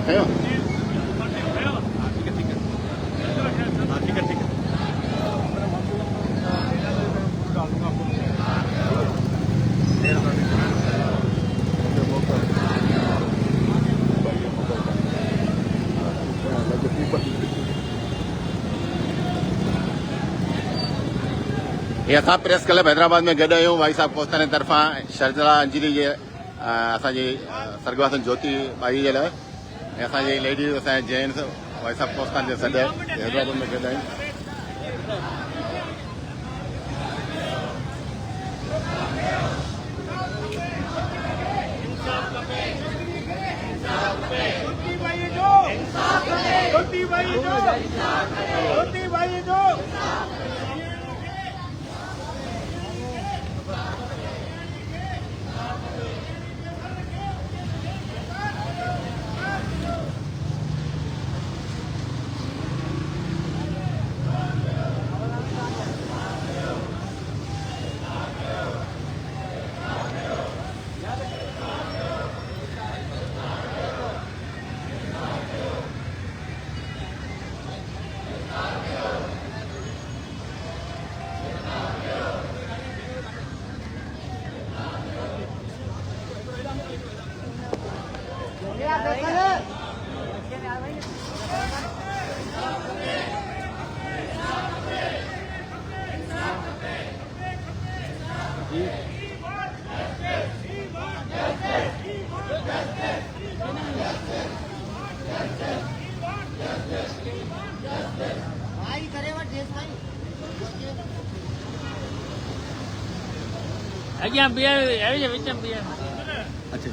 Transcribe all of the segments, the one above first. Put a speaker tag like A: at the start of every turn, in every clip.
A: खयो ये असां प्रेस क्लब हैदराबाद में गॾु आहियूं भाई साहब कोस्तानी तरफ़ां शर्जिला अंजलि जे असांजी सरगवासन ज्योति बाई जे लाइ ऐं असांजी लेडीज़ असांजे जेंट्स भाई साहब कोस्तान जे सॾ हैदराबाद में गॾु आहियूं
B: अॻियां बीह विच में बीह
A: अच्छा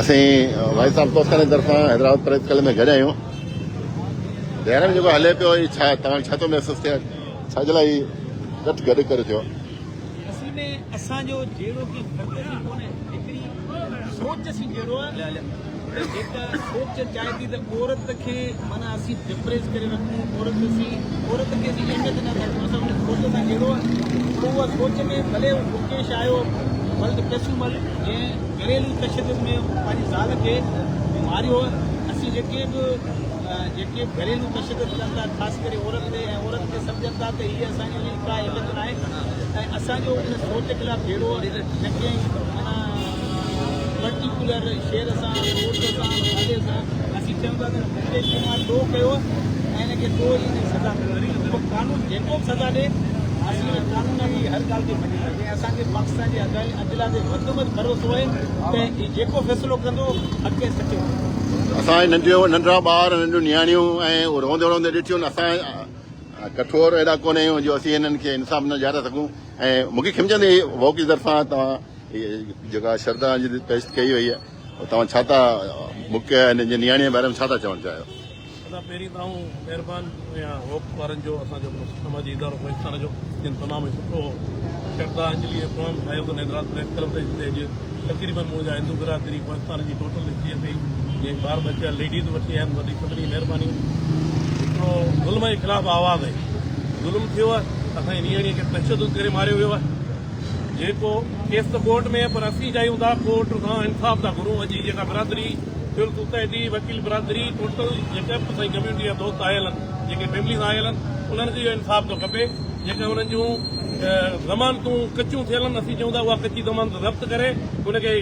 A: असीं भाई साहब कोस्तानी तरफ़ां हैदराबाद प्रेस क्लब में गॾु आहियूं ॾियण में जेको हले पियो ही छा तव्हां छा थो महसूसु थिए छा जे लाइ घटि गॾु करे थियो
B: असल में असांजो जहिड़ो की बरतरी कोन्हे हिकिड़ी सोच असीं जहिड़ो आहे जेका सोच चाहे थी त औरत खे माना असीं डिप्रेस करे रखूं औरत खे असीं अहमियत न था ॾियूं असां सोच सां जहिड़ो आहे उहा सोच में भले मुकेश आयो मर्द पेसूमल जंहिं घरेलू तशदुद में पंहिंजी ज़ाल खे मारियो असीं जेके बि घरेलू तशदुद कनि था ख़ासि करे औरत ते ऐं औरत खे सम्झनि था त हीअ असांजे लाइ का अहमियत न आहे ऐं असांजो उन सोच ख़िलाफ़ु जहिड़ो न कंहिं माना पर्टिकुलर शेर सां सोच सां नाले सां असीं चऊं था त मुकेश कुमार ॾोह कयो ऐं हिनखे ॾोह जी सज़ा मिली कानून जेको बि सज़ा ॾे असीं कानून जी हर ॻाल्हि खे मञी ऐं असांखे पाकिस्तान जे अदिला ते वधि में वधि भरोसो आहे त जेको फ़ैसिलो कंदो अॻिते सचो
A: असांजे नंढड़ा ॿार नंढियूं नियाणियूं ऐं रोंदे रोंदे ॾिठियूं असां कठोर एॾा कोन आहियूं जो असीं हिननि खे इंसाफ़ न ॾियारे सघूं ऐं मूंखे खिमजंदी वॉक जी तरफ़ां तव्हां जेका श्रद्धांजलि पेश कई वई आहे तव्हां छा था मूंखे हिन जे नियाणीअ जे बारे में छा था चवणु चाहियो
C: पहिरीं त महिरबानी वोक वारनि जो असांजो समाजी इदारो पाकिस्तान जो जिन तमामु सुठो श्रद्धांजलि प्रोग्राम ठाहियो अथनि हैदराबाद प्रेस क्लब ते अॼु तक़रीबन मुंहिंजा हिंदू बिरादरी पाकिस्तान जी टोटल थी पई जीअं ॿार बचा लेडीज़ वठी आहिनि वॾी सभिनी महिरबानी हिकिड़ो ज़ुल्म जे ख़िलाफ़ु आवाज़ आहे ज़ुल्म थियो आहे असांजी नियाणीअ खे तशदुद करे मारियो वियो आहे जेको केस त कोर्ट में पर असीं चाहियूं था कोर्ट खां इंसाफ़ था घुरूं अॼु जेका बिरादरी फिल सोसाइटी वकील बिरादरी टोटल जेके बि असांजी कम्यूनिटी जा दोस्त आयल आहिनि जेके फैमिलीज़ आयल आहिनि उन्हनि खे इहो इंसाफ़ थो खपे जेके हुननि जूं ज़मानतूं कचियूं थियल आहिनि असीं चऊं था उहा कची ज़मानत ज़ब्त करे हुनखे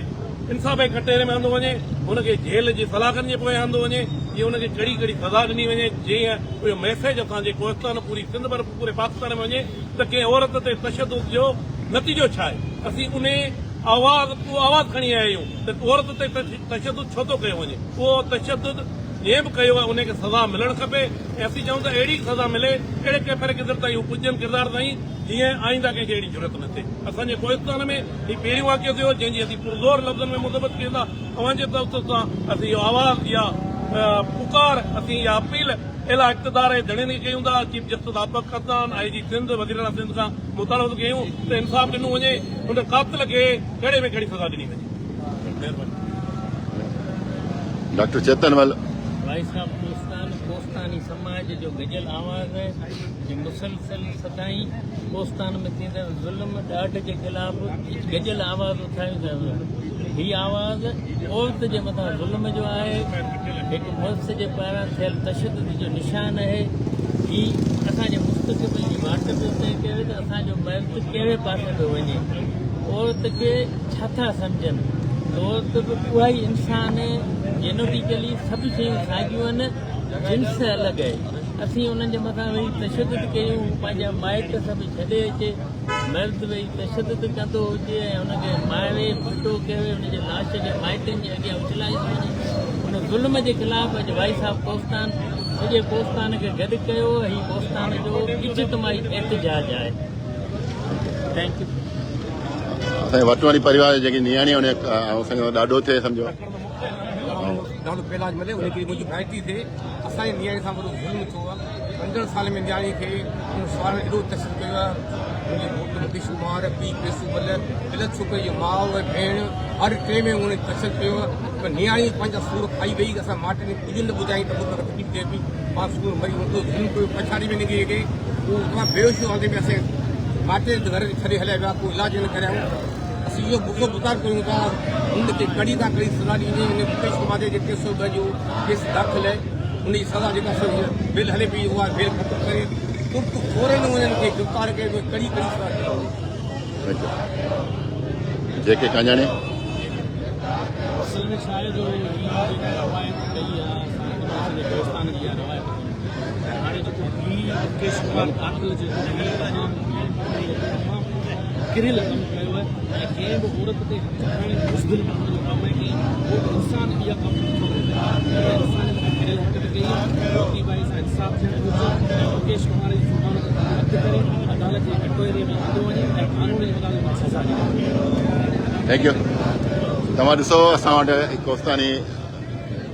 C: इंसाफ़ जे कटेरे में आंदो वञे हुनखे जेल जे सलाखनि जे पोइ आंदो वञे जीअं हुनखे कड़ी कड़ी सज़ा ॾिनी वञे जीअं इहो मैसेज असांजे कोस्तान पूरी सिंध पर पूरे पाकिस्तान में वञे त कंहिं औरत ते तशदुद जो नतीजो छा आहे असीं उन आवाज़ खणी आया आहियूं त औरत ते तशदुद छो थो कयो वञे उहो तशदुद जीअं बि कयो आहे उनखे सज़ा मिलणु खपे ऐं असीं चऊं त अहिड़ी सज़ा मिले अहिड़े कैफ़े किरदार ताईं हू पुॼनि किरदार ताईं जीअं आईंदा कंहिंखे अहिड़ी ज़रूरत न थिए असांजे कोहिस्तान में ही पहिरियों वाक़ियो थियो जंहिंजी असीं पुरज़ोर लफ़्ज़नि में मुदबत कयूं था तव्हांजे तरफ़ सां असीं इहो आवाज़ या पुकार असीं इहा अपील अहिड़ा इक़्तिदार ऐं धड़नि खे कयूं था चीफ जस्टिस आबक खतान IG सिंध वज़ीर आला सिंध खां मुतालबो कयूं त इंसाफ़ ॾिनो वञे हुन क़ातिल खे कहिड़े में कहिड़ी सज़ा ॾिनी वञे महिरबानी
A: डॉक्टर चेतनमल
B: भाई साहब कोस्तानी समाज जो गजल आवाज़ है जो मुसलसल सदाई कोस्तान में थींदड़ ज़ुल्म ॾाढ जे ख़िलाफ़ गजल आवाज़ उठायूं था हीअ आवाज़ औरत जे मथां ज़ुल्म जो आहे हिकु मुल्क जे पारां थियल तशदुद जो निशान आहे ही असांजे मुस्तक़बिल जी वाट पियो तइ करे त असांजो मर्द कहिड़े पासे पियो वञे औरत खे छा था सम्झनि औरत बि उहा ई इंसान जेनोटिकली सभु शयूं साॻियूं आहिनि जिन्स अलॻि आहे असीं उन्हनि जे मथां वेही तशदुद कयूं पंहिंजा माइट सभु छॾे अचे मर्द वेही तशदुद कंदो हुजे ऐं हुनखे मारे फिटो कयो हुनजे लाश खे माइटनि जे अॻियां उछलाए वञे उन ज़ुल्म जे ख़िलाफ़ अॼु भाई साहब कोस्तान सॼे कोस्तान खे गॾु कयो हीउ कोस्तान जो इज्तमाही एहतजाज आहे थैंक यू
A: असांजे वटवाणी परिवार जेकी नियाणी हुन असांखे ॾाढो थिए सम्झो
D: ॾाढो इलाज मिले उनखे मुंहिंजी भाइटी थिए असांजी नियाणी सां वॾो ज़ुल्म थियो आहे 15 साल में नियाणी खे साल एॾो तशदुद कयो आहे मुंहिंजे घोट मुकेश कुमार पीउ पेसूमल दिलत छोकिरी जो माउ ऐं भेण हर टे में उन तशदुद कयो आहे पर नियाणी पंहिंजा सूर खाई वई असां माटे में कुझु न ॿुधाई त मूंखे तकलीफ़ थिए पई मां सूर मरी वठो ज़ुल्म कयो पछाड़ी में निकिरी गई उहो तमामु बेहोश हलंदे में असां माटे घर छॾे हलिया विया कोई इलाज न करायूं असीं इहो बुज़ो गुज़ार कयूं था हुनखे कड़ी खां कड़ी सज़ा ॾिनी हुन मुकेश कुमार जे 302 जो केस दाख़िल आहे हुनजी सज़ा जेका बिल हले पई उहा बिल ख़तमु करे तुर्त फौरन उन्हनि खे गिरफ़्तार करे कड़ी कड़ी सज़ा
A: जेके कांजाणे
B: असल में छा आहे जो रवायत कई आहे असांजे दोस्तान जी इहा रवायत हाणे जेको मुकेश कुमार कातिल जो तमामु किरियल कमु कयो आहे ऐं कंहिं बि औरत ते हथ खणी बुज़दिल करण जो कमु आहे की उहो इंसान इहा कमु नथो करे इंसान किरियल हरकत कई आहे की भई सां इंसाफ़ थियणु घुरिजे ऐं मुकेश कुमार जी ज़ुबान ते हथु करे अदालत जे कटोरे में ईंदो वञे ऐं कानून जे मुताबिक़ सज़ा ॾिनी वञे
A: थैंक यू तव्हां ॾिसो असां वटि कोस्तानी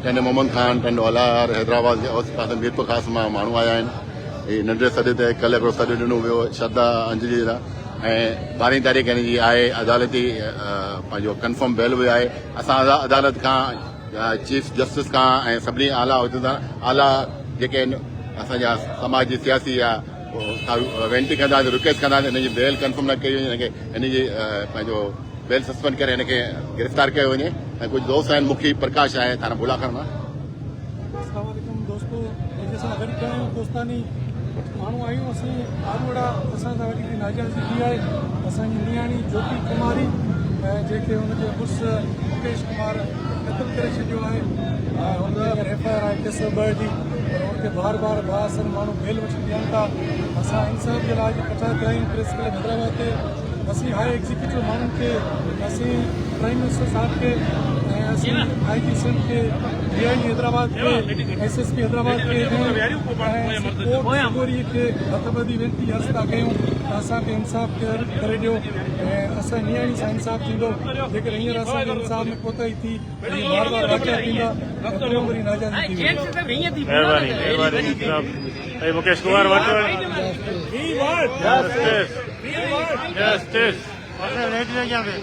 A: टंड मोहम्मद खान टंड ओलार हैदराबाद जे आस पास मीरपुर ख़ासि मां माण्हू आया आहिनि हीअ नंढे सॾे ते कल्ह हिकिड़ो सॾु ॾिनो वियो श्रद्धा अंजलि लाइ ऐं 12 तारीख़ हिन जी आहे अदालती पंहिंजो कंफर्म बेल बि आहे असां अदालत खां चीफ जस्टिस खां ऐं सभिनी आला आला जेके असांजा समाज जी सियासी या वेनती कंदासीं रिक्वेस्ट कंदासीं हिन जी बेल कंफर्म न कई वञे हिनखे हिन जी पंहिंजो बेल सस्पेंड करे हिनखे गिरफ़्तार कयो वञे ऐं कुझु दोस्त आहिनि मुखी प्रकाश आहे थाना बुलाखण मां
E: दोस्तों सां गॾु कयूं दोस्तानी माण्हू आहियूं असीं आरूड़ा असां सां वॾी नाजाइज़ी थी आहे असांजी नियाणी ज्योति कुमारी ऐं जेके हुनजे मुड़ुसु मुकेश कुमार क़तलु करे छॾियो आहे हुन FIR आहे 302 जी पर हुनखे बार बार बासर माण्हू बेल वठी ॾियनि था असां इंसाफ़ जे लाइ प्रचार कयूं प्रेस क्लब हैदराबाद ते असीं हाई एग्जीक्यूटिव माण्हुनि खे असीं प्राइम मिनिस्टर साहिब खे ऐं असीं IG सिंध खे DIG हैदराबाद खे SSP हैदराबाद खे ऐं खे हथबदी वेनती अर्ज़ु था कयूं त असांखे इंसाफ़ करे ॾियो ऐं असां नियाणी सां इंसाफ़ थींदो जेकर हींअर असांखे इंसाफ़ में कोताही थी बार बार वाक़िया थींदा त ॿियो वरी नाजाइज़ी थी
F: वेंदी मुकेश कुमार जस्टिस
C: वञे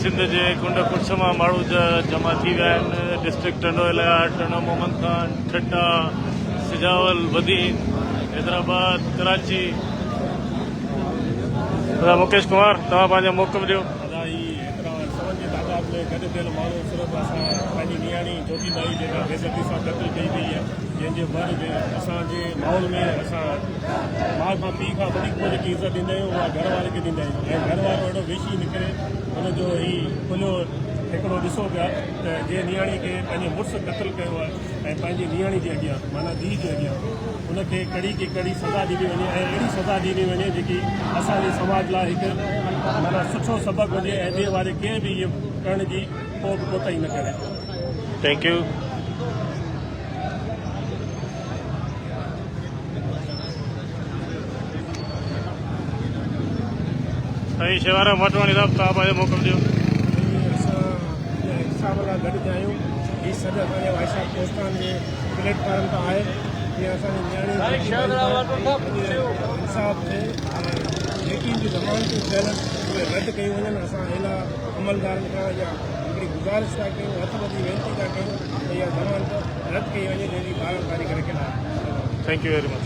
C: सिंध जे कुंड कुछ मां माण्हू जमा थी विया आहिनि। डिस्ट्रिक्ट टंडोइला, टणो मोहम्मद खान, ठट्टा, सिजावल, बदीन, हैदराबाद, कराची। मुकेश कुमार, तव्हां पंहिंजो मौक़िफ़ ॾियो।
F: गॾु थियल माण्हू सिर्फ़ु असां पंहिंजी नियाणी ज्योतिबाई जेका बेज़ती सां क़तल कई वई आहे, जंहिंजे बर में असांजे माहौल में असां माउ खां पीउ खां वधीक को जेकी इज़त ॾींदा आहियूं उहा घर वारे खे ॾींदा आहियूं। ऐं घर वारो अहिड़ो वेशी निकिरे हुनजो ई खुलियो हिकिड़ो ॾिसो पिया त जंहिं नियाणी खे पंहिंजे मुड़ुसु क़तल कयो आहे ऐं पंहिंजी नियाणी जे अॻियां माना धीउ जे अॻियां हुनखे कड़ी की कड़ी सज़ा ॾिनी वञे ऐं अहिड़ी सज़ा ॾिनी वञे जेकी असांजे समाज लाइ हिकु माना सुठो सबक़ु हुजे ऐं ॿिए वारे कंहिं बि इहो करण जी कोताही न करे।
C: Thank U. साईं शिवाराम मोटवाणी साहब, तव्हां पंहिंजो मौक़िफ़ ॾियो।
F: असां हिसाब सां गॾु थिया आहियूं। हीअ सॼो असांजे वाइसा कोस्तान जे प्लेटफॉर्म तां आहे जीअं असांजी नियाणी इंसाफ़ थिए ऐं जेकी बि ज़मानतूं थियल उहे रद्द कयूं वञनि। असां अहिड़ा अमलदारनि खां या हिकिड़ी गुज़ारिश था कयूं, हथ ॿधी वेनिती था कयूं त इहा ज़मानत रद्द कई वञे जंहिंजी 12 तारीख़ रखियल आहे।
C: Thank U very much.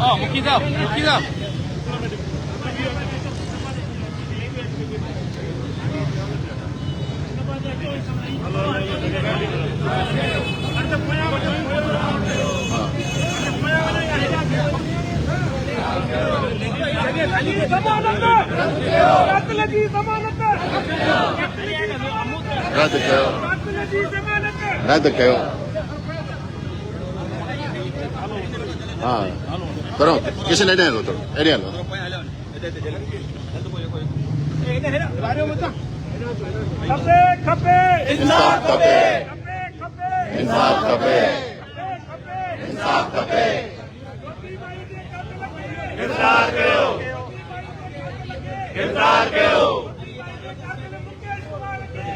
B: मुखी साहब
A: रद्द कयो हाँ करो किसी ने हलो थोरो एॾे हलो इंसाफ खपे इंसाफ खपे इंसाफ खपे गिरफ़्तार कयो गिरफ़्तार कयो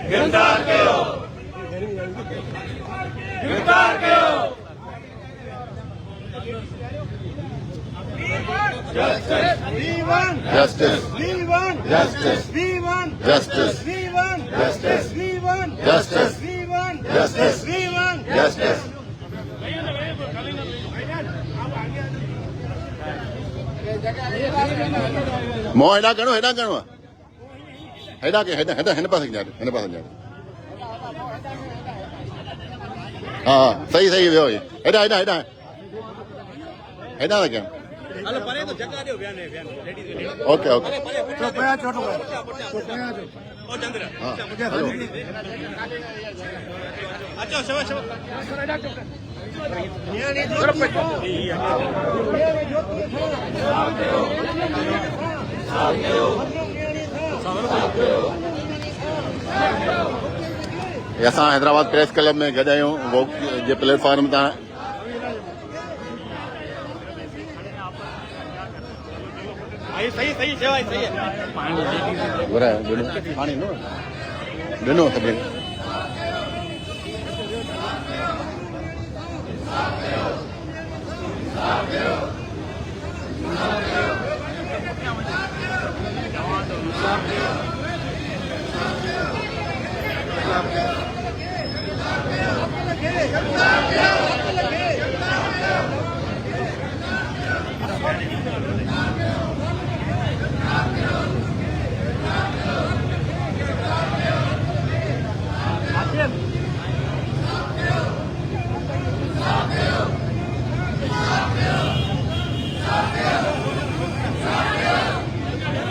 A: गिरफ़्तार कयो गिरफ़्तार कयो Justice. We want justice. We want justice. We want justice. We want justice. We want justice. We want justice. We want justice. मोह हेॾा करो हेॾा करो हेॾा के हेॾा हेॾा हिन पासे जा हाँ सही सही वियो हेॾा हेॾा हेॾा हेॾा था कयूं ओके ओके असां हैदराबाद प्रेस क्लब में गॾु आहियूं वोक जे प्लेटफॉर्म तां
B: सही सही सेवा सही है
A: पानी ॾिनो सभिनी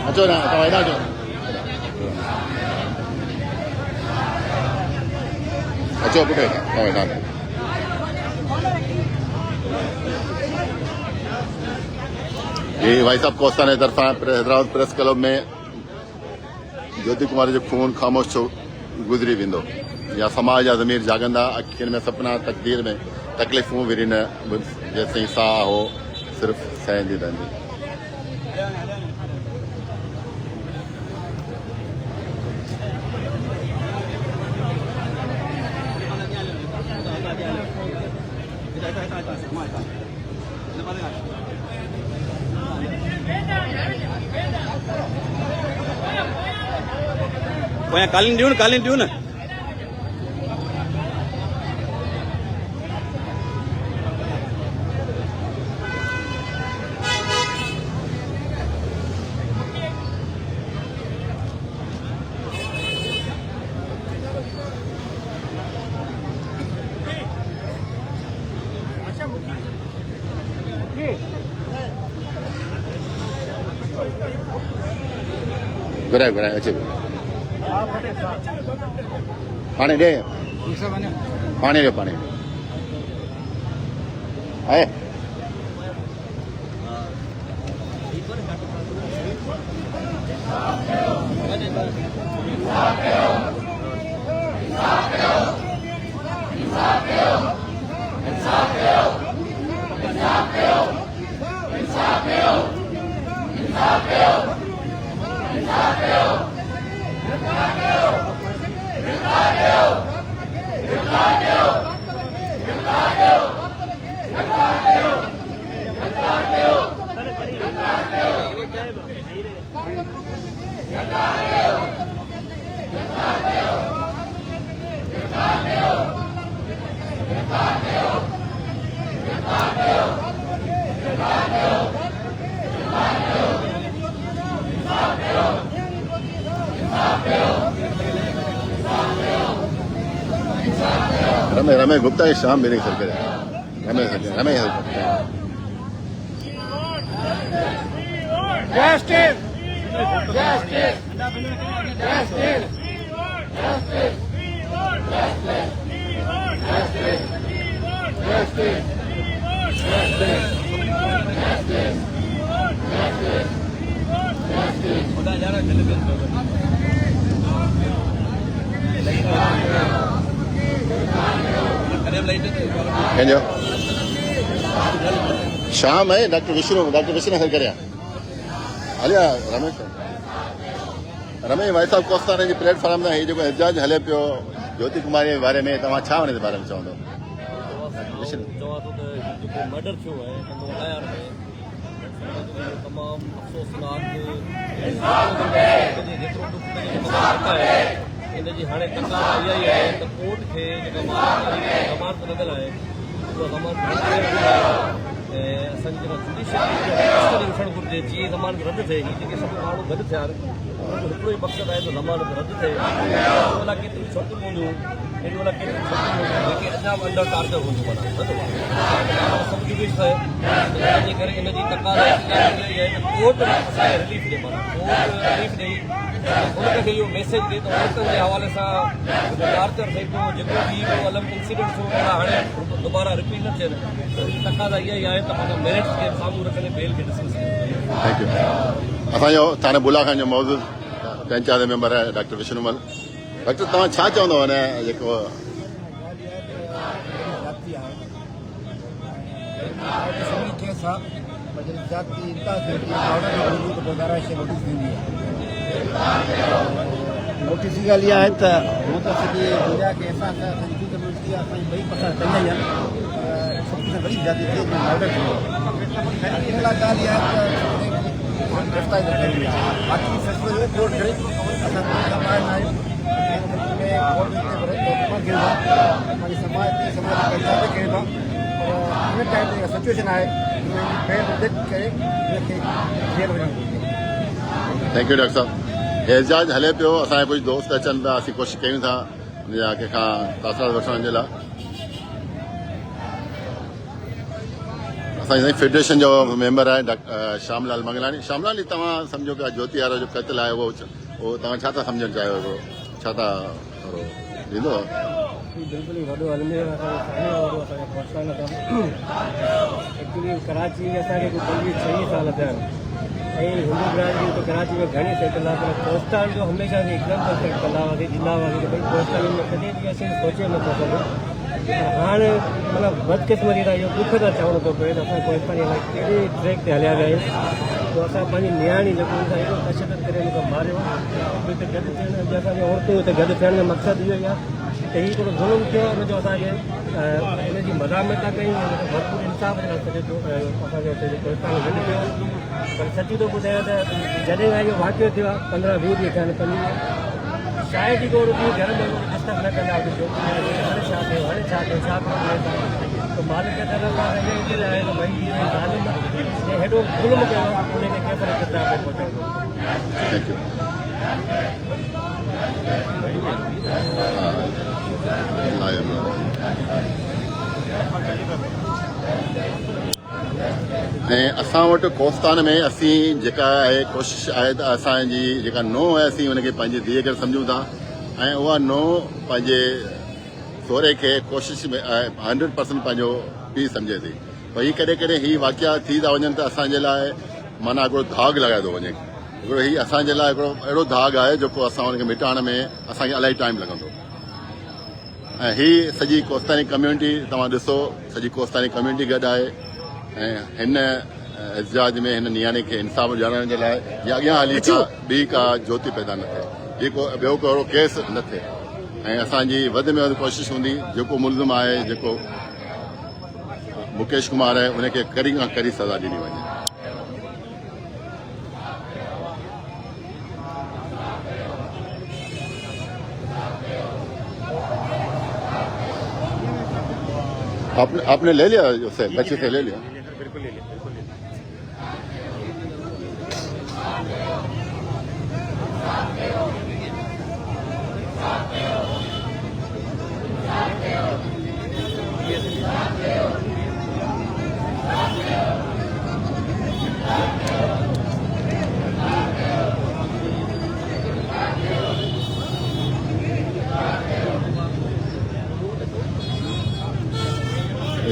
A: अचो ना तव्हां हेॾा अचो अचो पुटु हेॾा तव्हां हेॾा ये भाई साहब कोस्तान जी तरफ़ां हैदराबाद प्रेस क्लब में ज्योति कुमार जो खून ख़ामोश छो गुज़री वेंदो या समाज जा ज़मीर जागंदा अखियुनि में सपना तक़दीर में तकलीफ़ूं विरी न जेसिताईं साह हो सिर्फ़ सहंदी रहंदी
B: कालीन ॾियो न
A: घुराए अचे पानी दे पानी दे पानी है
G: गिरफ़्तार कयो
A: रमेश गुप्ता के शाम मेरे सर करे रमेश
D: Justice! Justice! Justice!
A: कंजो शाम है डॉक्टर विष्णु सर करे हलिया रमेश भाई साहब कोस्ताने जी प्लेटफॉर्म ते जो एहतजाज हले पियो ज्योति कुमारी जे बारे में तव्हां छा हुन जे बारे में चवंदो
G: चवां थो त जेको मर्डर थियो आहे कंदोलायर में तमामु अफ़सोसनाक जेतिरो दुख आहे इन जी हाणे तकाज़ इहा ई आहे त कोर्ट खे जेका ज़मानत लॻल आहे उहा ज़मानत ऐं असांजी जेका जुडिशियल ॾिसणु घुरिजे जीअं ज़मानत रद्द थिए हीअ जेके सभु माण्हू गॾु थिया आहिनि उन्हनि जो हिकिड़ो ई मक़सदु आहे त ज़मानत रद्द थिए हिन महिल केतिरियूं छोकिरियूं हूंदियूं हिन महिल केतिरियूं छोकिरियूं हूंदियूं जेके अञा बि अंडर टार्चर हूंदियूं माना सम्झी बि आहे हिनजे करे इन जी तकाज़ इहा ई आहे त कोर्ट असांखे रिलीफ ॾिए माना कोर्ट रिलीफ ॾेई उनखे इहो मैसेज ॾिए त औरतुनि जे हवाले सां टार्चर थिए पियो जेको बि अलॻि इंसिडेंट थियो हाणे दोबारा रिपीट न थियनि तकाज़ा इहा ई आहे त माना मेरिट्स खे साम्हूं रखंदे बेल खे ॾिसणु
A: थैंक यू असांजो थाने बुलाखान जो मौजूद पंचायत मेंबर आहे डॉक्टर विष्णुमल डॉक्टर तव्हां छा चवंदव हिन जेको
H: नोटिस जी ॻाल्हि इहा आहे त हूअं त सॼी दुनिया खे असां सिंधी कम्यूनिटी असां ॿई पसंदि कंदा ई आहिनि सभिनी खां वॾी जाती थे मर्डर थियो इन लाइ ॻाल्हि इहा आहे त गिरफ़्तारी न कई आहे बाक़ी फ़ैसिलो कोर्ट करे असां कोई कमाए न आहियूं कोर्ट ते गिरंदा पंहिंजे समाज ते समाज पंचायत ते गिरंदा पर हिन टाइम ते सिचुएशन आहे फेर रिजेक्ट करे हिनखे जेल वञणु घुरिजे
A: थैंक यू डॉक्टर साहब एहतजाज हले पियो असांजा कुझु दोस्त अचनि था असीं कोशिशि कयूं था या कंहिंखां तासाद वठण जे लाइ असांजी फेडरेशन जो मेंबर आहे श्यामलाल मंगलानी श्यामलानी तव्हां सम्झो पिया ज्योति वारो जो क़त्ल आहे उहो तव्हां छा था सम्झणु चाहियो छा था ॾींदो
H: बिल्कुलु ई वॾो अलमेर असांजो असांखे पहुचाइण था एक्चुअली कराची में असांखे कुझु 26 साल थिया आहिनि ऐं हिंदू बिरादरी त कराची में घणी सेटल आहे पर कोस्तान जो हमेशह हिकदमि परफेक्ट कंदा हुआसीं ॾींदा हुआसीं की भई कोस्तान में कॾहिं बि असीं सोचे नथो सघूं हाणे मतिलबु बदकिस्मती सां इहो दुख था चवणो थो पए त असां कोस्तान इलाही कहिड़े ट्रैक ते हलिया विया आहियूं पोइ असां पंहिंजी नियाणी जेको सां एॾो तशदद करे मूंखे मारियो हिते गॾु थियण अॼु असांखे औरतूं हिते गॾु थियण जो मक़सदु इहो ई आहे त हीउ हिकिड़ो ज़ुल्म थियो हुनजो असांखे हिनजी मज़ामत था कयूं भरपूर इंसाफ़ जे लाइ सॼो असांखे हुते कोस्तान में गॾु कयो पर सची थो ॿुधायां त जॾहिं खां इहो वाक़ियो थियो आहे 15-20 ॾींहं थिया आहिनि पंज शायदि ई को ॾींहुं घर में डिस्टर्ब न कंदा हाणे छा थियो हाणे छा थियो छा त मालिक तरफ़ आहे त भई ज़ालिम हेॾो ज़ुल्म कयो आहे उनखे केतिरे किताब में पहुचाईंदो
A: थैंक यू ऐं असां वटि कोस्तान में असीं जेका आहे कोशिशि आहे त असांजी जेका नोह आहे असीं हुनखे पंहिंजी धीअ करे सम्झूं था ऐं उहा नोह पंहिंजे सहुरे खे कोशिशि में 100% पंहिंजो पीउ सम्झे थी पर हीअ कॾहिं कॾहिं हीअ वाक़िया थी था वञनि त असांजे लाइ माना हिकिड़ो दाग़ लॻाए थो वञे हिकिड़ो हीअ असांजे लाइ हिकिड़ो अहिड़ो दाग़ आहे जेको असां हुनखे मिटाइण में असांखे इलाही टाइम लॻंदो ऐं हीअ सॼी कोस्तानी कम्यूनिटी तव्हां ॾिसो सॼी कोस्तानी कम्यूनिटी गॾु आहे ऐं हिन एहतजाज में हिन नियाणी खे इंसाफ़ ॾियारण जे लाइ या अॻियां हली ॿी का ज्योति पैदा न थिए जेको ॿियो कहिड़ो केस न थिए ऐं असांजी वधि में वधि कोशिशि हूंदी जेको मुलज़िम आहे जेको मुकेश कुमार आहे उनखे कड़ी खां कड़ी सज़ा ॾिनी वञे आपने ले लिया उससे बच्चे से ले लिया
F: बिल्कुल ले लिया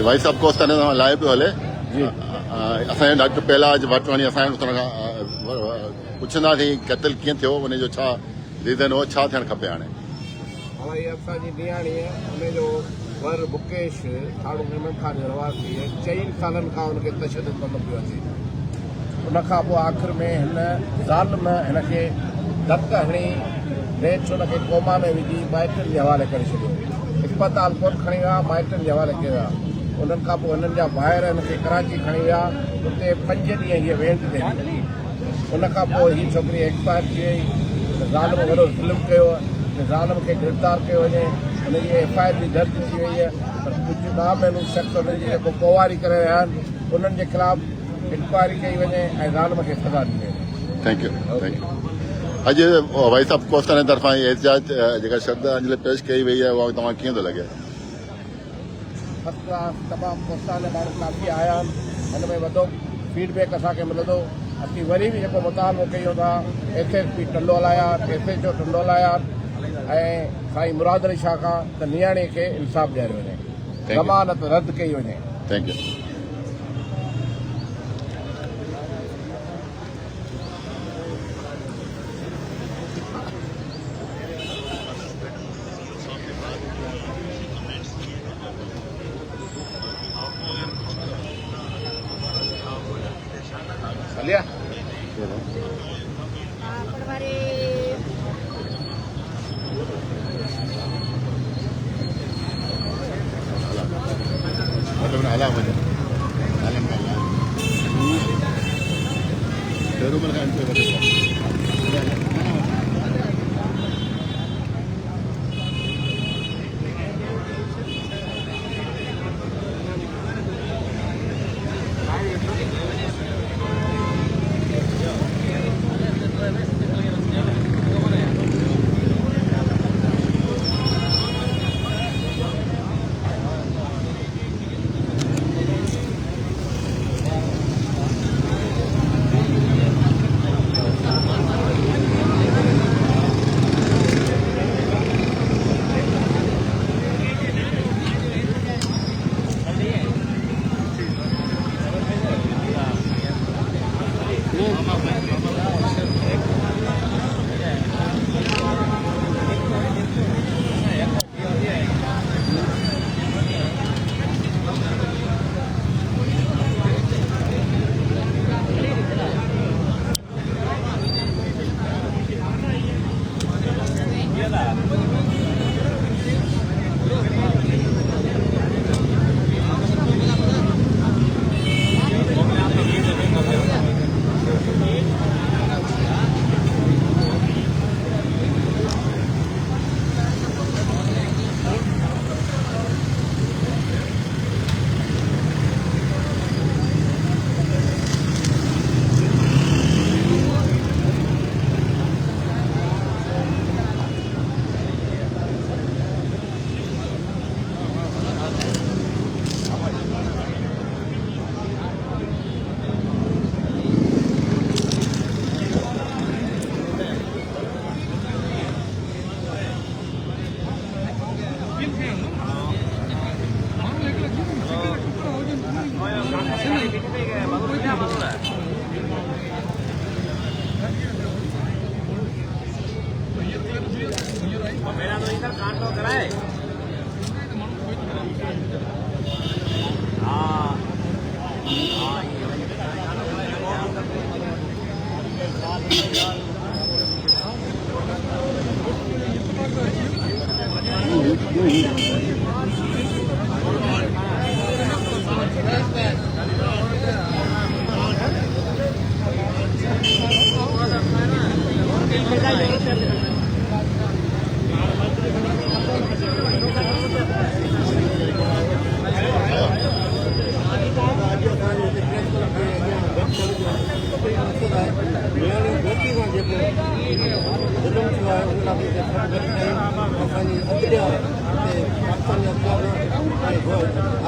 A: भाई साहब कोस्ताने सां लाइव पियो हले असांजो डॉक्टर पहलाज वाटवाणी असांजे हुन खां पुछंदासीं क़तल कीअं थियो उनजो छा रीज़न हो छा थियणु खपे हाणे
D: हाणे असांजी नियाणी हुनजो वर मुकेश ठाणो मेमन खान जो रवासी 4 सालनि खां हुनखे तशदुद कंदो पियो अचे उनखां पोइ आख़िर में हिन ज़ालिम हिनखे धक हणी नेठ हुनखे कोमा में विझी माइटनि जे हवाले करे छॾियो अस्पताल कोन खणी विया माइटनि जे हवाले कयो विया उन्हनि खां पोइ हिननि जा ॿाहिरि हिनखे कराची खणी विया उते 5 ॾींहं हीअ वेंट ते उनखां पोइ हीअ छोकिरी एक्सपायर थी वई ज़ालिम वॾो ज़ुल्म कयो ज़ालिम खे गिरफ़्तार कयो वञे हुनजी FIR बि दर्ज थी वई आहे पर कुझु नामैलूम शख़्स हुनजी जेको पोवारी करे रहिया आहिनि उन्हनि जे ख़िलाफ़ इंक्वायरी कई वञे ऐं ज़ालिम खे सज़ा ॾी वञे
A: थैंक यू अॼु भाई साहब कोस्ताने तरफ़ां एहतजाज जेका श्रद्धांजलि पेश कई वई आहे उहा तव्हां कीअं थो लॻे
D: फर्स्ट क्लास तमामु कोस्ताने माण्हू काफ़ी आया आहिनि हिन में वॾो फीडबैक असांखे मिलंदो असीं वरी बि जेको मुतालबो कयूं था SSP टंडोला SHO टंडोला ऐं साईं मुराद अली शाह खां त नियाणीअ खे इंसाफ़ ॾियारियो वञे ज़मानत रद्द कई वञे
A: थैंक यू
D: हलिया
A: على وجه علم الله دارو من كان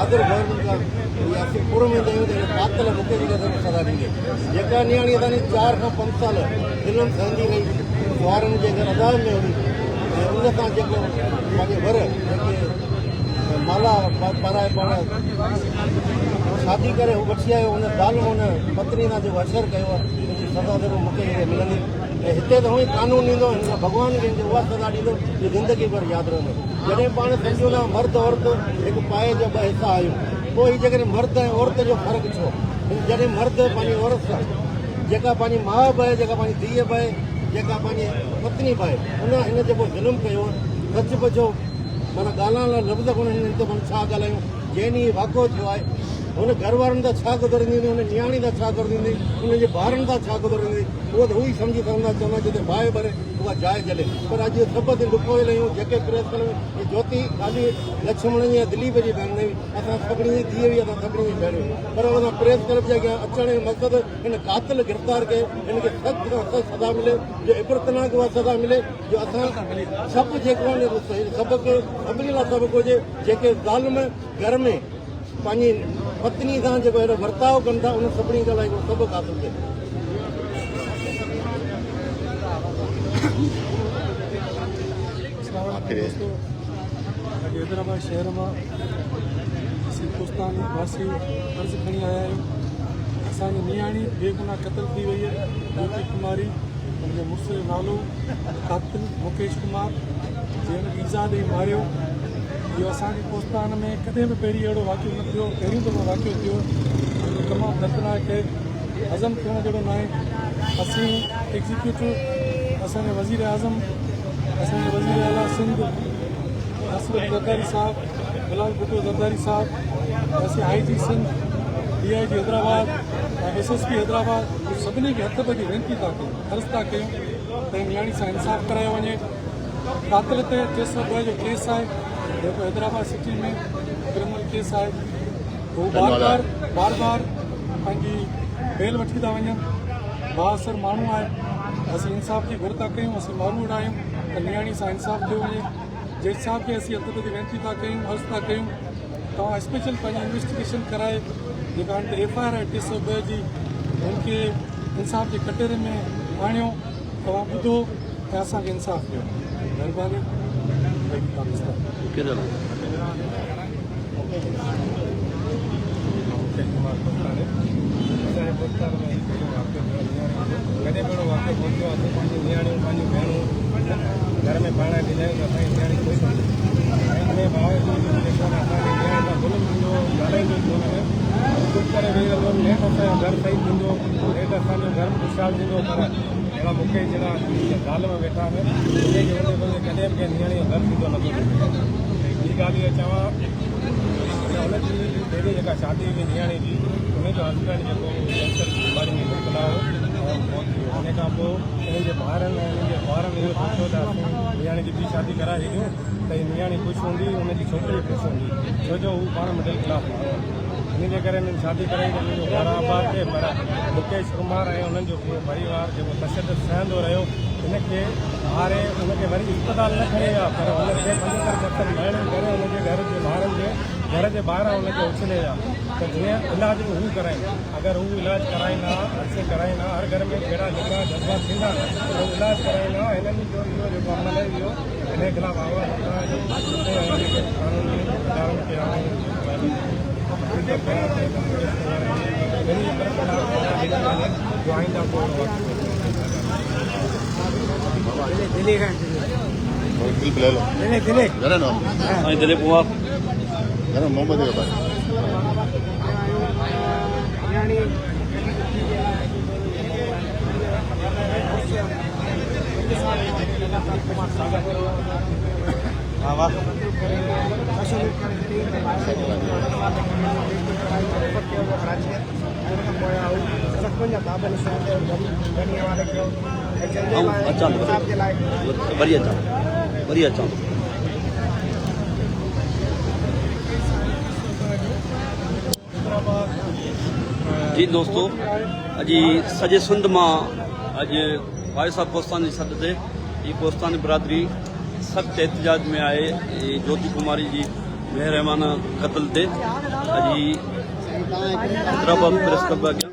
I: अदर गवर्नमेंट का पूर्व में पातल मुख्य सजा ॾींदी जेका नियाणी असांजी 4 खां 5 साल फिल्म ठहंदी रही ॿारनि जे घर अदालत में हुई ऐं उन सां जेको पंहिंजे वर जेके माला पाराए पाण शादी करे हू वठी आयो हुन ज़ालिम हुन पत्नी सां जेको असरु कयो आहे उनजी सज़ा ज़रूरु मूंखे मिलंदी ऐं हिते त हूअं ई कानून ॾींदो हिन भॻवानु कंहिंखे उहा सज़ा ॾींदो जो ज़िंदगी भर यादि रहंदो जॾहिं पाण सम्झूं था मर्द औरत हिकु पाए जा ॿ हिसा आहियूं पोइ हीअ जेकॾहिं मर्द ऐं औरत जो फ़र्क़ु छो जॾहिं मर्द पंहिंजी औरत सां जेका पंहिंजी माउ बि आहे जेका पंहिंजी धीअ बि आहे जेका पंहिंजी पत्नी बि आहे उन हिन जेको ज़ुल्म कयो सच बचो माना ॻाल्हाइण लाइ लफ़्ज़ कोन हिन ते माना छा ॻाल्हायूं जंहिं ॾींहुं वाक़ो थियो आहे हुन घर वारनि सां छा गुज़रंदी हुन नियाणी सां छा गुज़रंदी हुनजे ॿारनि सां छा गुज़रंदी उहो त हू ई सम्झी सघंदा चवंदा जिते बाहि भरे उहा जाइ जले पर अॼु सभु ते लुको वेल आहियूं जेके प्रेस कल में ज्योति ख़ाली लक्ष्मण जी या दिलीप जी भेण न हुई असां सभिनी जी धीअ हुई असां सभिनी जी भेण हुई पर असां प्रेस क्लब जे अॻियां अचण जो मक़सदु हिन कातिल गिरफ़्तार कयो हिनखे सख़्त खां सख़्त सज़ा मिले जो इबरतनाक उहा सज़ा मिले जो असां सभु जेको आहे सबक़ु सभिनी लाइ सबक़ु हुजे जेके ज़ालिम घर में पंहिंजी पत्नी सां जेको अहिड़ो वर्ताव कनि था उन सभिनी खां लाइ सबक़ु हासिल थिए
E: हैदराबाद शहर में हिंदुस्तानी वासी अर्ज़ खणी आया आहियूं असांजी नियाणी बेगुनाह क़तल थी वई आहे ज्योति कुमारी हुनजे मुड़ुस जो नालो कातिल मुकेश कुमार जंहिं ईज़ा ॾेई मारियो इहो असांजे कोस्तान में कॾहिं बि पहिरीं अहिड़ो वाक़ियो न थियो पहिरियों दफ़ो वाक़ियो थियो तमामु दर्दनाक आहे हज़म थियण जहिड़ो न आहे असीं एग्ज़ीक्यूटिव असांजे वज़ीर आज़म असांजे वज़ीर आला सिंध असरफ ज़रदारी साहब बिलाल भुट्टो ज़रदारी साहब असीं IG सिंध DIG हैदराबाद ऐं SSP हैदराबाद सभिनी खे हथ ॿधी वेनती था कयूं अर्ज़ु था कयूं त नियाणी सां इंसाफ़ करायो वञे कातिल ते 302 जो केस आहे जेको हैदराबाद सिटी में क्रिमिनल केस आहे हू बार बार पंहिंजी बेल वठी था वञनि बाअसर माण्हू आहे असीं इंसाफ़ जी घुर था कयूं असीं माण्हू आहियूं त नियाणी सां इंसाफ़ ॾियो वञे जज साहब खे असीं हथ ॿधी वेनती था कयूं अर्ज़ु था कयूं तव्हां स्पेशल पंहिंजी इन्वेस्टिगेशन कराए जेका हाणे FIR आहे 302 जी हुनखे इंसाफ़ जे कटोरे में आणियो तव्हां ॿुधो ऐं असांखे इंसाफ़ ॾियो महिरबानी पाकिस्तान
D: कॾहिं पहिरियों वाक़ियो पहुतो आहे पंहिंजी नियाणियूं पंहिंजूं भेणूं घर में पाण ॾिनायूं त असांजी नियाणी ख़ुशि हूंदी हिन बावजूद जेको असांजी नियाणी सां ज़ुल्म थींदो ॻाल्हाईंदो हुनमें कुझु करे वेही हलंदो नेठि असांजो घरु सही थींदो नेठि असांजो घरु ख़ुशहाल थींदो पर अहिड़ा मूंखे जहिड़ा ज़ालिम वेठा आहिनि उनखे कॾहिं बि कंहिं नियाणी जो घरु थींदो नथो ॿी ॻाल्हि इहा चवां हुनजी पहिरीं जेका शादी हुई नियाणी जी हुनजो हस्बैंड जेको कैंसर जी बीमारी में मुब्तला हो हुन खां पोइ हिननि जे ॿारनि ऐं हिननि जे ॿारनि इहो पुछियो त असीं नियाणी जी ॿी शादी कराए ॾियूं त हीअ नियाणी ख़ुशि हूंदी हुनजी छोकिरी ख़ुशि हूंदी छो जो हू पाण मिडिल क्लास माण्हू हिन जे करे हिननि शादी कराई त हुनजो घर आबाद थिए पर मुकेश कुमार ऐं हुननि जो पूरो परिवार जेको तशदुद सहंदो रहियो हिनखे हारे हुनखे वरी अस्पताल न खणी विया पर हुनखे 75 महीननि करे हुनजे घर जे ॿारनि जे ॿाहिरां हुनखे उछले विया त जीअं इलाज बि हू कराइनि अगरि हू इलाज कराईंदा असीं कराईंदा हर घर में कहिड़ा जेका जज़्बा थींदा हू इलाज कराईंदा हिननि जो इहो जेको अमल आहे इहो हिन ख़िलाफ़ आवाज़
A: मोहम्मद
J: जी दोस्तों अजी सजे सिंध मां अॼु भाई साहब कोस्तानी सॾ ते ही कोस्तानी बिरादरी सख़्त एहतजाज में आहे ज्योति कुमारी जी महिरबाना क़तल ते अॼु हैदराबाद प्रेस क्लब अॻियां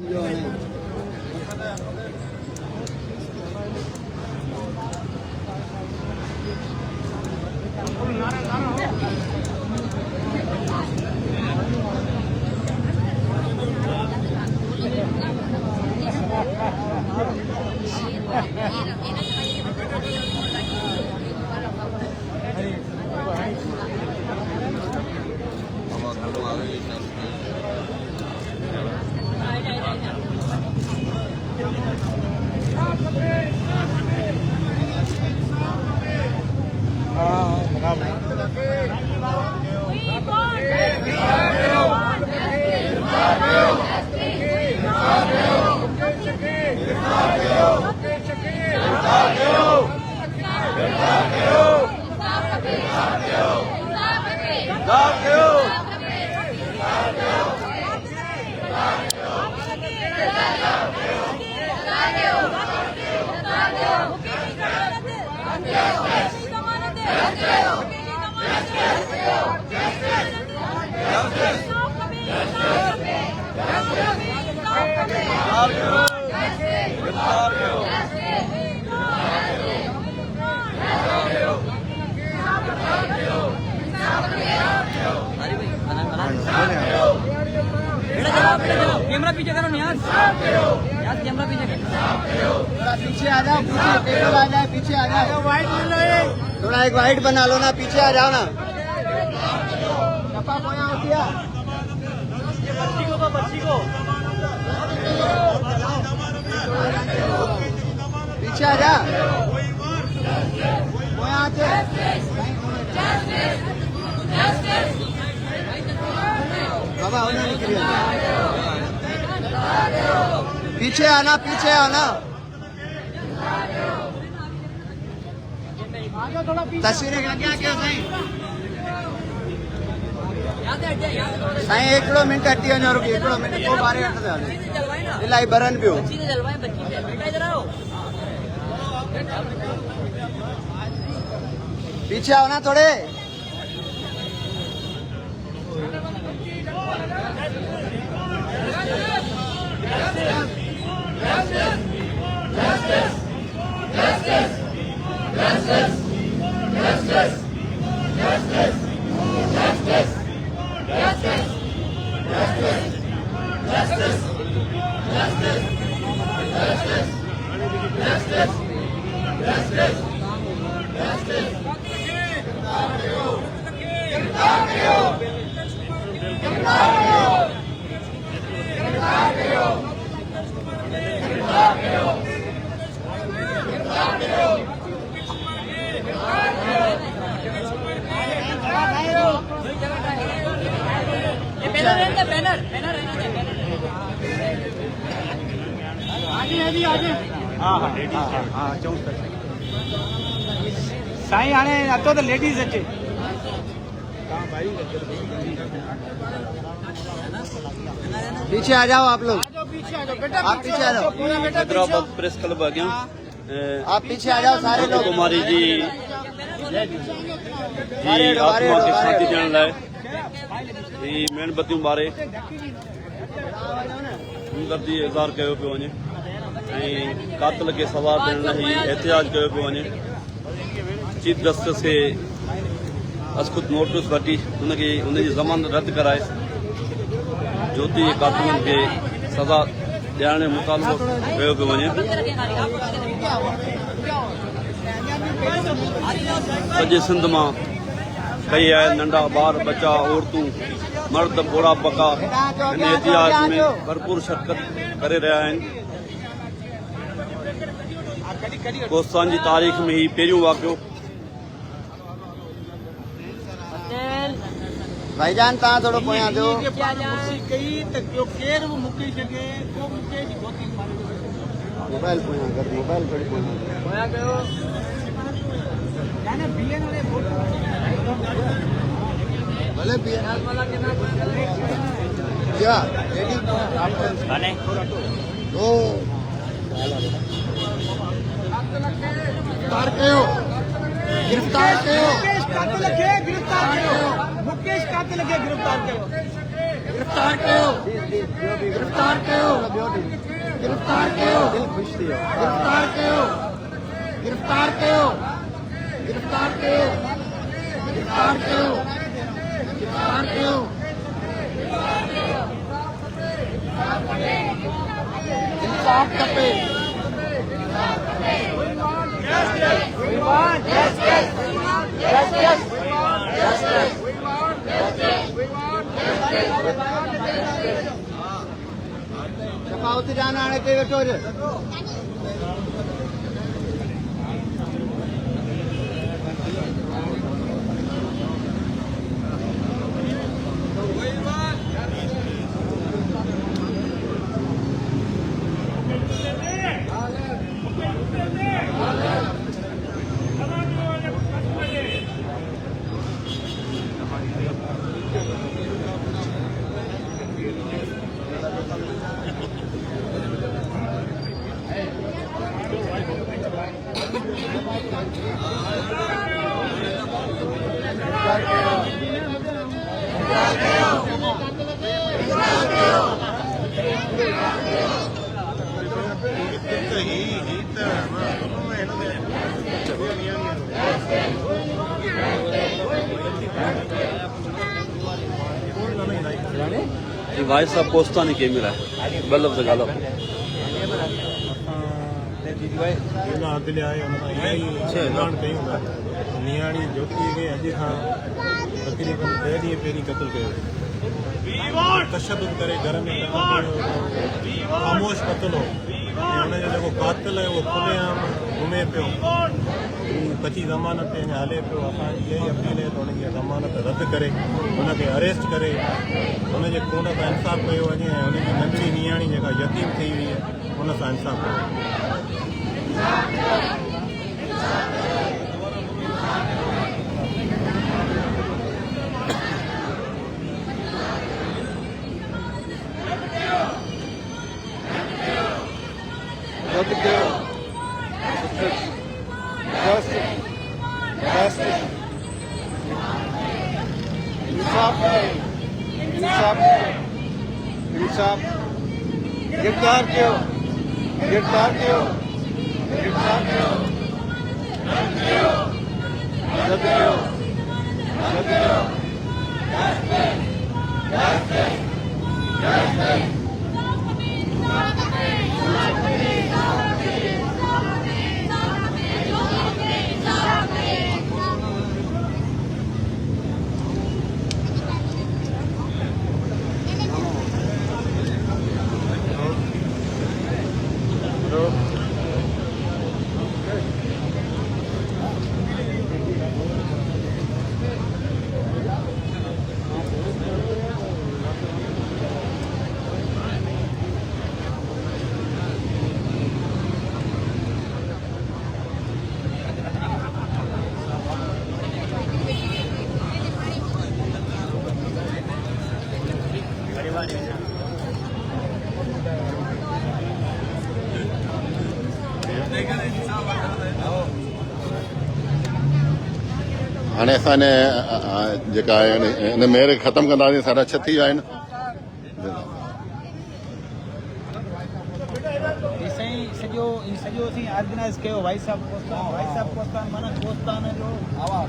B: कैमरा पीछे करो नियाज, कैमरा पीछे करो, पीछे आ जाओ, टेबल आ जाए, पीछे आ जाओ, वाइट ले लो, थोड़ा एक वाइट बना लो ना, पीछे आ जाओ ना। बच्ची को, पीछे आ जा, बाबा होना नहीं करिए, पीछे आना, पीछे आना, तस्वीरें क्या क्या साईं साईं 1 मिनट हटी वञो, रुकी 1 मिनट को बारे हटंदे इलाही बरन पियो, पीछे आओ ना थोड़े। साईं हाणे अचो त लेडीज़ अचे, पीछे आ जाओ आप लोग, पीछे आ जाओ बेटा, आप पीछे आ जाओ,
J: हैदराबाद प्रेस क्लब आ गया,
B: आप पीछे आ जाओ सारे लोग।
J: कुमारी जी आत्मा खे शांति ॾियण लाइ ही मेणबतियूं ॿारे हमदर्दी इज़हार कयो पियो वञे ऐं कातिल खे सवार ॾियण लाइ ही एहतिजाज कयो पियो वञे। चीफ जस्टिस खे अजखुद नोटिस वठी उनखे उनजी ज़मानत रद्द कराए ज्योति जे कातिलनि खे सज़ा ॾियण जो मुतालबो कयो पियो वञे। सॼे सिंध मां कई आहे, नंढा ॿार बच्चा औरतूं मर्द बुढ़ा पका हिन एहतिजाज में भरपूर शिरकत करे रहिया आहिनि। कोस्तान जी तारीख़ में ही पहिरियों वाक़ियो।
B: भाईजान तव्हां थोरो पोयां थियो, मोबाइल पोयां कर, मोबाइल थोड़ी पोयां कयो, भले क्या रेडी दो गिरफ्तार कयो, गिरफ्तार कयो, मुकेश कातिल खे गिरफ्तार कयो, गिरफ्तार कयो, गिरफ्तार कयो, गिरफ्तार कयो, दिल खुश थी वियो, गिरफ्तार कयो, गिरफ्तार कयो, गिरफ्तार कयो, गिरफ्तार कयो, गिरफ्तार कयो, इंसाफ खपे।
I: उते जान हाणे ते वेठो हुजे
J: भाई साहब पोस्तानी के मिला है बल्लभ से गालो
F: ऐलान कयूं था नियाणी ज्योति खे अॼु खां तक़रीबन 10 ॾींहं पहिरीं क़तल कयो तशदुद करे घर में ख़ामोश क़तल हो ऐं हुनजो जेको कातिल आहे उहो खुलेआम घुमे पियो कची ज़मानत ते अञा हले पियो असांजी इहा ई अपील आहे त हुनजी ज़मानत रद्द करे हुनखे अरेस्ट करे हुनजे खून सां इंसाफ़ कयो वञे ऐं हुनजी नंढड़ी नियाणी जेका यतीम थी वई आहे हुन सां इंसाफ़ कयो
I: गिरफ्तार कयो
A: हाणे असांजे जेका आहे हिन मेयर ख़तमु कंदासीं 6:30 थी विया आहिनि
B: सॼो असीं ऑर्गेनाइज़ कयो भाई साहब कोस्तान माना कोस्तान जो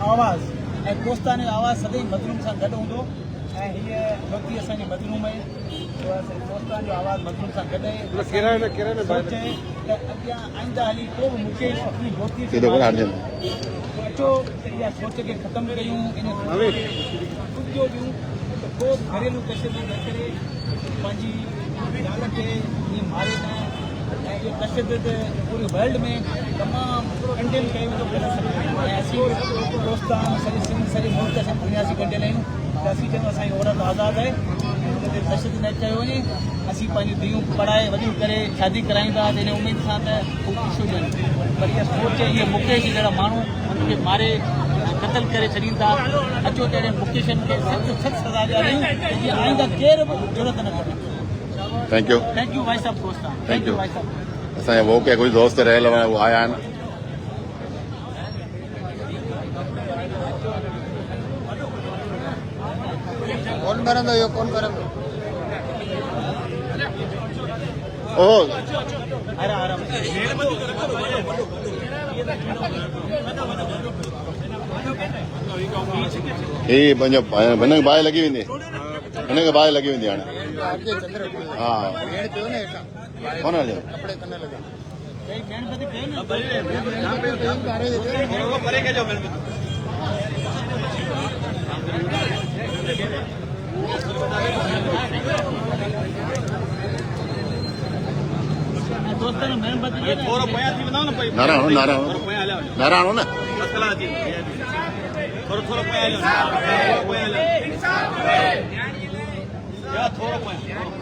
B: आवाज़ ऐं कोस्तान जो आवाज़ सदाईं मज़लूम सां गॾु हूंदो ऐं हीअ ज्योति असांजे मज़लूम आहे कोस्तान जो आवाज़ मज़लूम सां गॾु आहे सोचे त अॻियां आईंदा हली को बि मुकेश अपनी ज्योति अचो इहा सोच खे ख़तमु कयूं इन कुझु ॿियूं त को घरेलू तशदुद न करे पंहिंजी ज़ाल खे ईअं मारे न ऐं इहो तशदुद पूरे वर्ल्ड में तमामु कंडेम कयो वेंदो करे ऐं असीं दोस्तान सॼे सिंध सॼे मुल्क असां दुनियासी कंडियल आहियूं त असीं चवंदो असांजी औरत आज़ादु आहे हुन ते तशदुद न कयो वञे असीं पंहिंजूं धीअरूं पढ़ाए वॾियूं करे शादी कराईंदा त इन उमेद सां त हू ख़ुशि हुजनि पर इहा सोच इहे मुकेश जहिड़ा माण्हू हुनखे मारे क़तल करे छॾींदा अचो त अहिड़े मुकेशनि खे सख़्तु सज़ा ॾियारियूं जीअं आईंदा केर बि ज़रूरत न करे थैंक यू भाई साहब दोस्तान थैंक यू भाई साहब
A: असांजे वो के कुछ दोस्त रहियल हुआ वो आया आहिनि
I: कौन करंदो इहो कौन करंदो
A: ओ
B: आराम
A: ही पंहिंजो हिन खे बाहि लॻी वेंदी हिन खे बाहि लॻी वेंदी हाणे हा कोन हलियो
B: दोस्तनि महिरबानी करे
G: थोरो पोयां थी वञो न भई
A: नारा हणो नारा
G: थोरो
A: हणो
G: पोयां हलिया वञो
A: नारा हणो न
G: बस कलाक थी थोरो थोरो पोयां हलियो पोयां हलियो या थोरो पोयां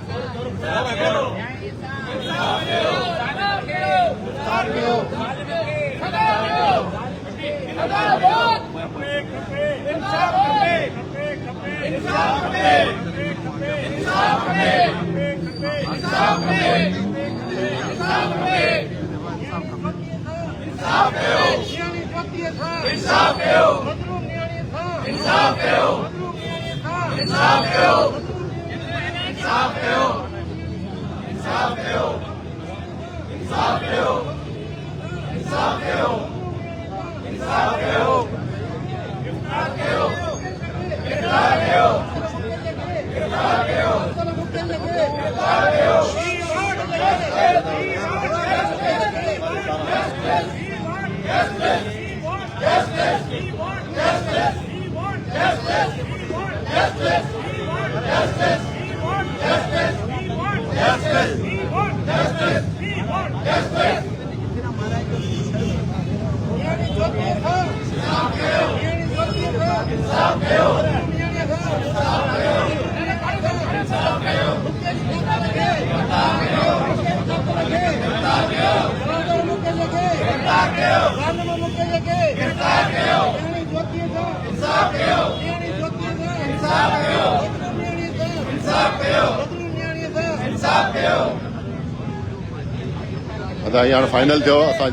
A: अदा हाणे फाइनल थियो असां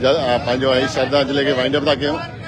A: पंहिंजो श्रद्धांजलि खे वाइंड अप था कयूं